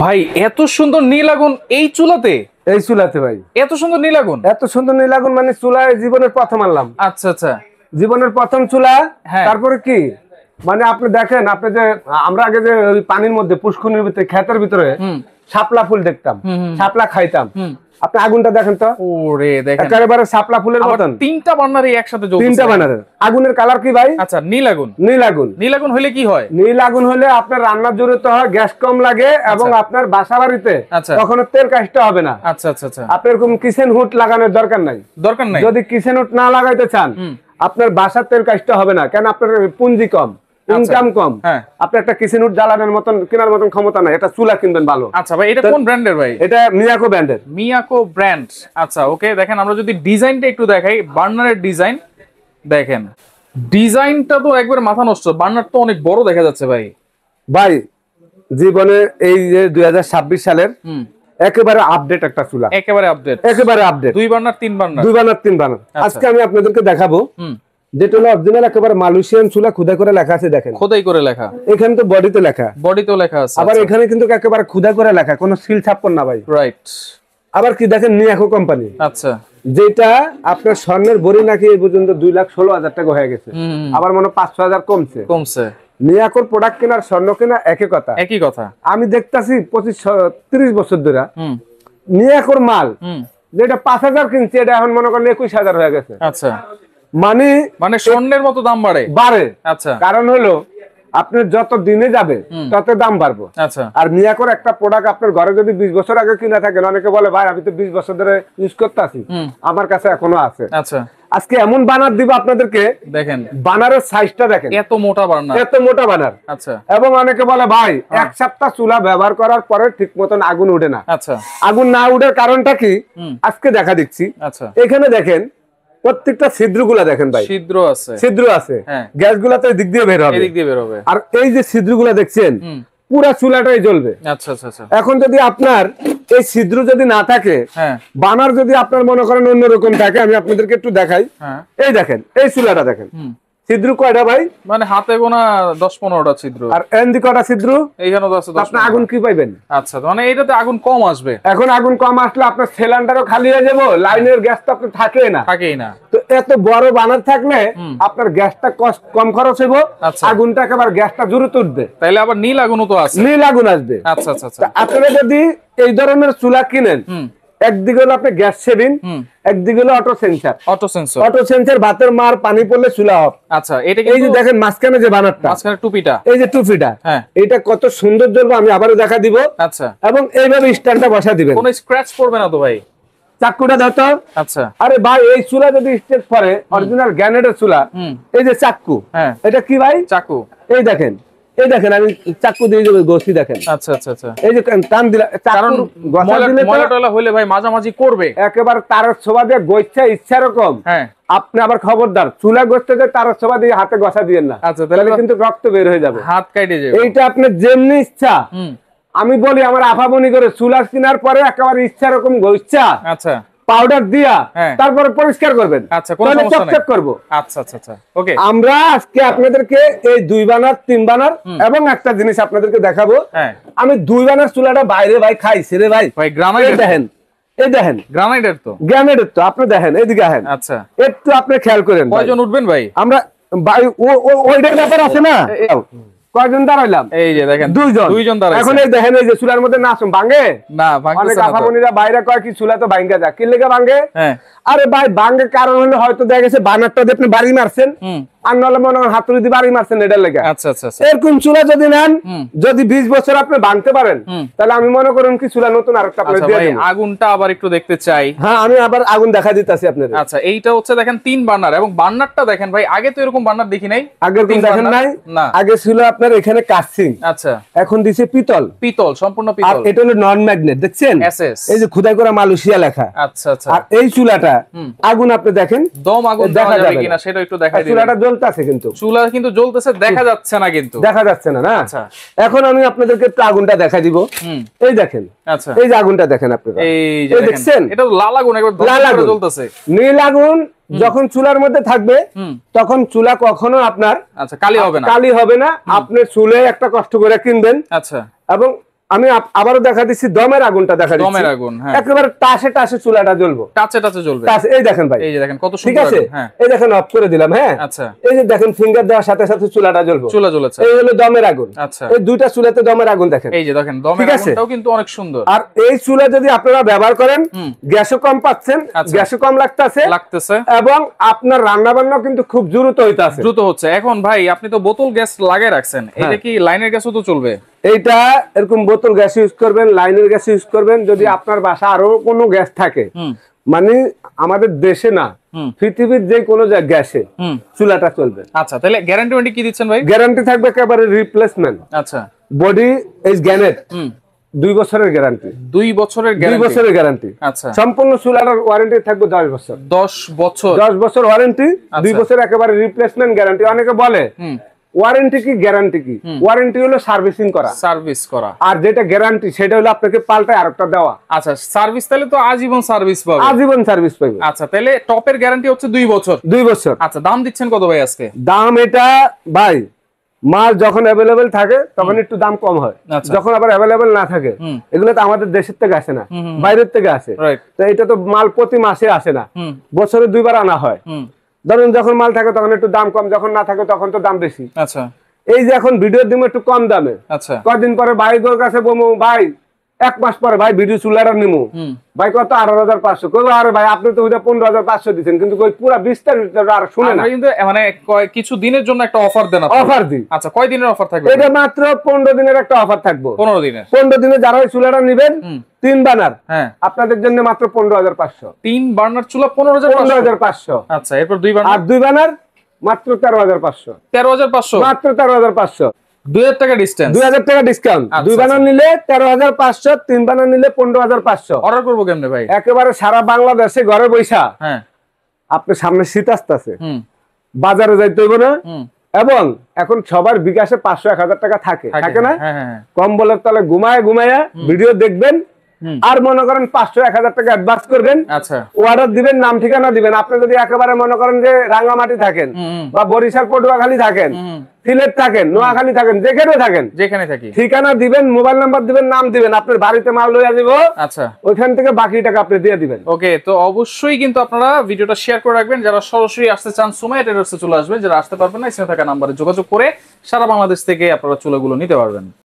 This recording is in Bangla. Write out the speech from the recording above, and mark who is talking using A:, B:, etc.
A: ভাই এত সুন্দর নীল আগুন এই চুলাতে?
B: এই চুলাতে ভাই
A: এত সুন্দর নীল আগুন?
B: এত সুন্দর নীল আগুন মানে চুলায় জীবনের প্রথম আনলাম।
A: আচ্ছা আচ্ছা,
B: জীবনের প্রথম চুলা।
A: হ্যাঁ।
B: তারপরে কি মানে আপনি দেখেন, আপনি যে আমরা আগে যে ওই পানির মধ্যে পুষ্করিণীর ভিতরে ক্ষেতের ভিতরে শাপলা ফুল দেখতাম, শাপলা খাইতাম। আপনি আগুনটা দেখেন তো,
A: ওরে দেখেন
B: একেবারে শাপলা ফুলের মতন।
A: তিনটা বার্নারই একসাথে জ্বলছে।
B: তিনটা বার্নারের আগুনের কালার কি ভাই?
A: আচ্ছা, নীল আগুন।
B: নীল আগুন।
A: নীল আগুন হলে কি হয়?
B: নীল আগুন হলে আপনার রান্নার জরুরত হয়, গ্যাস কম লাগে এবং আপনার বাসা বাড়িতে কখনো তেল কাজটা হবে না।
A: আচ্ছা আচ্ছা আচ্ছা,
B: আপনার এরকম কিচেন হুড লাগানোর দরকার নাই।
A: দরকার নাই।
B: যদি কিচেন হুড না লাগাইতে চান, আপনার বাসার তেল কাজটা হবে না, কেন আপনার পুঁজি কম, ইনকাম কম। আপনি একটা কিচেন হুড জ্বালানোর মতন কেনার মতন ক্ষমতা নাই, এটা চুলা কিনবেন ভালো।
A: আচ্ছা ভাই, এটা কোন ব্র্যান্ডের ভাই?
B: এটা মিয়াকো ব্র্যান্ডের।
A: মিয়াকো ব্র্যান্ড। আচ্ছা ওকে, দেখেন আমরা যদি ডিজাইনটা একটু দেখাই, বার্নারের ডিজাইন দেখেন। ডিজাইনটা তো একবার মাথা নষ্ট। বার্নার তো অনেক বড় দেখা যাচ্ছে ভাই।
B: ভাই জীবনে এই যে 2026 সালের একেবারে আপডেট একটা চুলা, একেবারে আপডেট, একেবারে আপডেট।
A: দুই বার্নার তিন বার্নার,
B: দুই বার্নার তিন বার্নার। আজকে আমি আপনাদেরকে দেখাবো যেটা হলো অরিজিনাল একেবারে মালয়েশিয়ান চুলা, খোদাই করে লেখা আছে। দেখেন
A: খোদাই করে লেখা,
B: এখানে তো বডিতে লেখা,
A: বডিতেও লেখা আছে।
B: আবার এখানে কিন্তু একেবারে খোদাই করে লেখা, কোনো সিল ছাপ্পন না ভাই।
A: রাইট।
B: আবার কি দেখেন, মিয়াকো কোম্পানি।
A: আচ্ছা,
B: যেটা আপনার স্বর্ণের বড়ি নাকি এই পর্যন্ত 2,16,000 টাকা হয়ে গেছে, আবার মনে 500,000 কমছে। মিয়াকোর প্রোডাক্ট কেনার স্বর্ণ কেনা একই কথা, একই কথা। আমি দেখতাছি 25-30 বছর ধরে মিয়াকোর মাল যেটা 5,000 কিনছে, এটা এখন মনে করেন 21,000 হয়ে গেছে।
A: আচ্ছা,
B: মানে
A: স্বর্ণের মতো দাম বাড়ে। আচ্ছা,
B: কারণ হলো আপনার যত দিনে যাবে তত দাম বাড়বে।
A: আচ্ছা,
B: আর মিয়াকোর একটা প্রোডাক্ট আপনার ঘরে যদি 20 বছর আগে কিনা থাকেন, অনেকে বলে ভাই আমি তো 20 বছর ধরে ইউজ করতেছি, আমার কাছে এখনো আছে।
A: আচ্ছা,
B: আজকে এমন বানার দিব আপনাদেরকে, দেখেন বানারের সাইজটা দেখেন, এত মোটা বানার, এত মোটা বানার। আচ্ছা, এবং অনেকে বলে ভাই এক সপ্তাহ চুলা ব্যবহার করার পরে ঠিক মতন আগুন উঠে না। আচ্ছা, আগুন না উঠার কারণটা কি আজকে দেখা দিচ্ছি। আচ্ছা, এখানে দেখেন প্রত্যেকটা ছিদ্রগুলা দেখেন ভাই, ছিদ্র আছে, ছিদ্র আছে। গ্যাসগুলা তো এদিক দিয়ে বের হবে, এদিক দিয়ে বের হবে। আর এই যে ছিদ্রগুলা দেখছেন পুরা চুলাটাই জ্বলবে। আচ্ছা আচ্ছা। এখন যদি আপনার এই ছিদ্র যদি না থাকে, বানার যদি আপনার মনে করেন অন্যরকম থাকে, আমি আপনাদেরকে একটু দেখাই। এই দেখেন এই চুলাটা দেখেন, ছিদ্র কয়টা ভাই? মানে হাতে গোনা 10-15টা ছিদ্র। আর এন্দি কয়টা ছিদ্র? এইখানে 10। আপনি আগুন কি পাইবেন? আচ্ছা, মানে এইটাতে আগুন কম আসবে। এখন আগুন কম আসলে আপনার সিলিন্ডারও খালি হয়ে যাবে, লাইনের গ্যাস তো আপনার থাকেই না। তো এত বড় বানার থাকলে আপনার গ্যাসটা কম খরচ হবে, আগুনটা একেবারে গ্যাসটা জোরে তুলবে। তাইলে আবার নীল আগুনও তো আসবে, নীল আগুন আসবে। আচ্ছা আচ্ছা। আপনারা যদি এই ধরনের চুলা কিনেন, একদিকে হলো আপনি গ্যাস সেভিং, একদিকে হলো অটো সেন্সর। অটো সেন্সর ভাতের মার পানি পড়লে চুলা অফ। আচ্ছা, এটা এই যে দেখেন মাঝখানে যে বানারটা, মাঝখানে টুপিটা, এই যে টুপিটা, এটা কত সুন্দর জ্বলবে, আমি আবারও দেখা দিব। আচ্ছা, এবং এইভাবে স্ট্যান্ডটা বসা দিবেন, কোনো স্ক্র্যাচ পড়বে না তো ভাই। চাকুটা দাও তো। আচ্ছা, আরে ভাই এই চুলা যদি স্টেজ পরে অরিজিনাল গ্যানেটের চুলা, এই যে চাকু, এটা কি ভাই? চাকু। এই দেখেন, এই দেখেন আমি চাকু দিয়ে যাবে গোসি দেখেন। আচ্ছা আচ্ছা আচ্ছা, এই যে টান দিলা, কারণ ময়লা হইলে ভাই মাঝামাঝি করবে, একেবারে তারের ছোবা দিয়ে গোইচ্ছা ইচ্ছা রকম। আপনি আবার খবরদার চুলা গোছতে যে তারের ছোবা দিয়ে হাতে গসা দিয়েন না। আচ্ছা, তাহলে কিন্তু রক্ত বের হয়ে যাবে, হাত কেটে যাবে। এইটা আপনি যেমনি ইচ্ছা, আমি বলি আমার আফামনি করে চুলা কেনার পরে একেবারে ইচ্ছা রকম গোইচ্ছা, আচ্ছা পাউডার দিয়া তারপরে পরিষ্কার করবেন। আচ্ছা, কোনো সমস্যা নাই, চেক করব। আচ্ছা আচ্ছা আচ্ছা, ওকে। আমরা আজকে আপনাদেরকে এই 2 বানার 3 বানার এবং একটা জিনিস আপনাদেরকে দেখাবো। আমি 2 বানার চুলাটা বাইরে ভাই খাইছি রে ভাই। ভাই গ্রানাইট দেখেন, এই দেখেন গ্রানাইটের তো, গ্রানাইটের তো। আপনি দেখেন এইদিকে আসেন। আচ্ছা, একটু আপনি খেয়াল করেন কয়জন উঠবেন ভাই? আমরা ভাই ওইটার ব্যাপার আছে না, কয়জন দাঁড়াইলাম? এই যে দেখেন দুইজন দাঁড়াইছে। এখন এই দেখেন এই যে চুলার মধ্যে নাচুম ভাঙে না, অনেক আফামনিরা বাইরে কয় কি চুলা তো ভাঙ্গা যায়, কি লেগে ভাঙে? আরে ভাই ভাঙে কারণ হলো হয়তো দেখা গেছে বানারটা দিয়ে আপনি বাড়ি মারছেন, আর নাহলে মনে হয় হাতুড়ি দিয়ে বাড়ি মারছেন, এটার লেগে। আচ্ছা আচ্ছা, এরকম চুলা যদি নেন, যদি 20 বছর আপনি ভাঙতে পারেন, তাহলে আমি মনে করুন কি চুলা নতুন আরেকটা আপনি দিয়ে দিন। আগুনটা আবার একটু দেখতে চাই। হ্যাঁ, আমি আবার আগুন দেখা দিতেছি আপনাদের। আচ্ছা, এইটা হচ্ছে দেখেন 3 বার্নার, এবং বার্নারটা দেখেন ভাই আগে তো এরকম বার্নার দেখি নাই। আগে এরকম দেখেন নাই না, আগে ছিল আপনার এখানে কাস্টিং। আচ্ছা, এখন দিছে পিতল, পিতল সম্পূর্ণ পিতল। আর এটা হলো নন ম্যাগনেট, দেখছেন এসএস, এই যে খোদাই করা মালয়েশিয়া লেখা। আচ্ছা আচ্ছা। আর এই চুলাটা আগুন আপনি দেখেন, দম আগুন দেখা যাবে কিনা সেটা একটু দেখাই দিন। চুলাটা জ্বলতেছে, কিন্তু চুলা কিন্তু জ্বলতেছে, দেখা যাচ্ছে না, কিন্তু দেখা যাচ্ছে না। না, আচ্ছা, এখন আমি আপনাদেরকে একটু আগুনটা দেখাই দিব। এই দেখেন, আচ্ছা এই যে আগুনটা দেখেন আপনারা, এই যে দেখছেন, এটা লাল আগুন, একবার লাল আগুন জ্বলতেছে। নীল আগুন যখন চুলার মধ্যে থাকবে তখন চুলা কখনো আপনার আচ্ছা কালি হবে না, কালি হবে না। আপনি চুলে একটা কষ্ট করে কিনবেন। আচ্ছা, এবং আমি আবারও দেখা দিচ্ছি দমের আগুনটা দেখা দিচ্ছি।
A: দমের আগুন, হ্যাঁ,
B: একেবারে টাসে টাসে চুলাটা জ্বলবে,
A: টাচে টাচে জ্বলবে।
B: এই দেখেন ভাই,
A: এই যে দেখেন কত
B: ঠিক
A: সুন্দর
B: আছে।
A: আগুন, হ্যাঁ,
B: এই দেখেন অফ করে দিলাম, হ্যাঁ,
A: আচ্ছা,
B: এই যে দেখেন ফিঙ্গার দেওয়ার সাথে সাথে চুলাটা জ্বলবে,
A: চুলা জ্বলেছে।
B: এই হলো দমের আগুন।
A: আচ্ছা,
B: এই দুইটা চুলাতে দমের আগুন দেখেন,
A: এই যে দেখেন দমের আগুনটাও কিন্তু অনেক সুন্দর।
B: আর এই চুলা যদি আপনারা ব্যবহার করেন, গ্যাসও কম পাচ্ছেন, গ্যাসও কম লাগতেছে, এবং আপনার রান্না বান্না কিন্তু খুব দ্রুত হইতাছে,
A: দ্রুত হচ্ছে। এখন ভাই আপনি তো বোতল গ্যাস লাগিয়ে রাখছেন, এটা কি লাইনের গ্যাসও তো চলবে?
B: এইটা এরকম বোতল গ্যাস ইউজ করবেন, লাইনের গ্যাস ইউজ করবেন। যদি আপনার বাসা আরো কোনো গ্যাস থাকে, মানে আমাদের দেশে না, পৃথিবীর যে কোনো গ্যাসে চুলাটা চলবে।
A: আচ্ছা, তাহলে গ্যারান্টি ওয়ারেন্টি কি দিচ্ছেন ভাই?
B: গ্যারান্টি থাকবে একেবারে রিপ্লেসমেন্ট।
A: আচ্ছা,
B: বডি ইজ গ্যানেট, 2 বছরের গ্যারান্টি।
A: 2 বছরের গ্যারান্টি?
B: 2 বছরের গ্যারান্টি।
A: আচ্ছা,
B: সম্পূর্ণ চুলাটার ওয়ারেন্টি থাকবে 10 বছর।
A: 10 বছর?
B: 10 বছর ওয়ারেন্টি, 2 বছর একেবারে রিপ্লেসমেন্ট গ্যারান্টি। অনেকে বলে ওয়ারেন্টি কি গ্যারান্টি কি? ওয়ারেন্টি হলো সার্ভিসিং করা,
A: সার্ভিস করা,
B: আর যেটা গ্যারান্টি সেটা হলো আপনাকে পাল্টায় আরেকটা দেওয়া।
A: আচ্ছা, সার্ভিস তাহলে তো আজীবন সার্ভিস পাবে?
B: আজীবন সার্ভিস পাবে।
A: আচ্ছা, তাহলে টপের গ্যারান্টি হচ্ছে 2 বছর?
B: 2 বছর।
A: আচ্ছা, দাম দিচ্ছেন কত ভাই আজকে?
B: দাম এটা ভাই মাল যখন অ্যাভেলেবেল থাকে তখন একটু দাম কম হয়, যখন আবার অ্যাভেলেবেল না থাকে, এগুলো তো আমাদের দেশের থেকে আসে না, বাইরের থেকে আসে। তো এটা তো মাল প্রতি মাসে আসে না, বছরে 2 বার আনা হয়। ধরুন যখন মাল থাকে তখন একটু দাম কম, যখন না থাকে তখন তো দাম বেশি।
A: আচ্ছা,
B: এই যে এখন ভিডিও দিব একটু কম দামে,
A: আচ্ছা,
B: কয়দিন পরে ভাই গোর কাছে বমু, ভাই 1 মাস পরে ভাই ভিডিও চুলাটা নিমু, ভাই কত 18,500 কই? আরে ভাই আপনি তো ওইটা 15,500 দিবেন, কিন্তু কই পুরো বিস্তারিত আর শুনে না।
A: কিন্তু মানে কিছু দিনের জন্য একটা অফার দেন আপনি?
B: অফার দিই।
A: আচ্ছা, কয় দিনের অফার থাকবে?
B: এটা মাত্র 15 দিনের একটা অফার থাকবে।
A: 15 দিনের?
B: 15 দিনে যারা ওই চুলাটা নেবেন 3 বার্নার,
A: হ্যাঁ,
B: আপনাদের জন্য মাত্র 15,500।
A: 3 বার্নার চুলা 15,500? আচ্ছা, এরপর 2 বার্নার?
B: আর 2 বার্নার মাত্র 13,500।
A: 13,500?
B: মাত্র 13,500।
A: 2000 টাকা ডিসটেন্স?
B: 2000 টাকা ডিসকাউন্ট। 2 বার্নার নিলে 13,500, 3 বার্নার নিলে 15,500।
A: অর্ডার করবো কেমনে ভাই?
B: একেবারে সারা বাংলাদেশে ঘরে বৈশা,
A: হ্যাঁ,
B: আপনি সামনে শীত আসতেছে, বাজারে যাইতে হইব না, এবং এখন সবার বিকাশে 500-1000 টাকা থাকে না? কম্বলের তলে ঘুমায়া ভিডিও দেখবেন, আর মনে করেন 500-1000 টাকা অ্যাডভান্স করবেন,
A: আচ্ছা,
B: অর্ডার দিবেন, নাম ঠিকানা দিবেন। আপনি যদি একেবারে মনে করেন যে রাঙ্গামাটি থাকেন, বা বরিশাল পটুয়াখালী থাকেন, সিলেট থাকেন, নোয়াখালী থাকেন, যেখানে থাকি, ঠিকানা দিবেন, মোবাইল নাম্বার দিবেন, নাম দিবেন, আপনার বাড়িতে মাল লইয়া দিব। আচ্ছা, ওইখান থেকে বাকি টাকা আপনি দিয়ে দিবেন।
A: ওকে, তো অবশ্যই কিন্তু আপনারা ভিডিওটা শেয়ার করে রাখবেন। যারা সরাসরি আসতে চান সুমাইয়া ট্রেডার্সে চলে আসবেন, যারা আসতে পারবেন না স্ক্রিনে থাকা নাম্বারে যোগাযোগ করে সারা বাংলাদেশ থেকে আপনারা চুলাগুলো নিতে পারবেন।